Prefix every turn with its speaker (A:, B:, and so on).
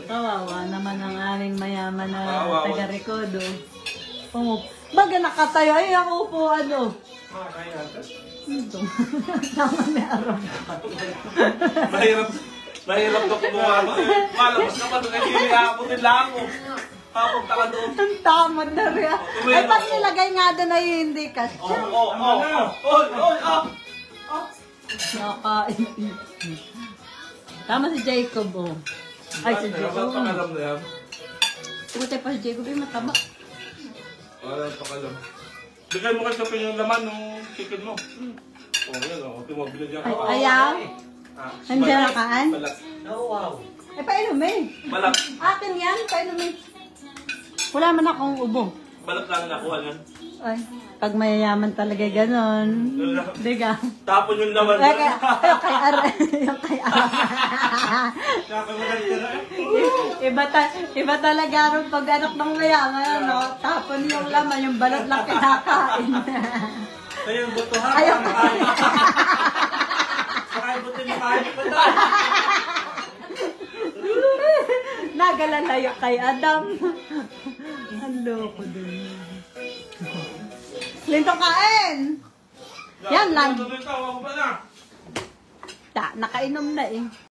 A: Kawawa naman ang aming mayaman na taga-Recodo. Baga nakatayo, ay ang upuan o. Ito. Tama na araw.
B: Mahirap na kumuha. Malabas ka pa doon, nagkiliabutin lang ako. Tapos taka doon.
A: Ang tamad na rin. Ay, pag nilagay nga doon ay hindi kasi. Nakain. Tama si Jacob, oh. Ay, si Jacob.
B: Pakalam na yan.
A: Pagkatay pa si Jacob, ay mataba.
B: Wala pakalam. Bigay mo kasi yung laman ng chicken mo. Yan o. Tumabila dyan.
A: Ayaw? Hindi na kaan?
B: Balat.
C: Wow.
A: Ay, painumin.
B: Balat.
A: Akin yan, painumin. Wala man akong ubo.
B: Balat lang nakuha yan.
A: Ay, pag mayayaman talaga ganon. Diga.
B: Tapon yung laman.
A: Ay, yung kay Ara. Yung kay Ara. Iba talaga rin pag anak ng mayaman, no? Tapon yung laman, yung balat lang kinakain.
C: Kaya yung buto ha?
A: Ayaw.
C: Saka yung buto yung kain ko na.
A: Nagalalayo kay Adam. Ang loko dun. Lintong kain! Yan lang.
B: Tawag ba na?
A: Nakainom na eh.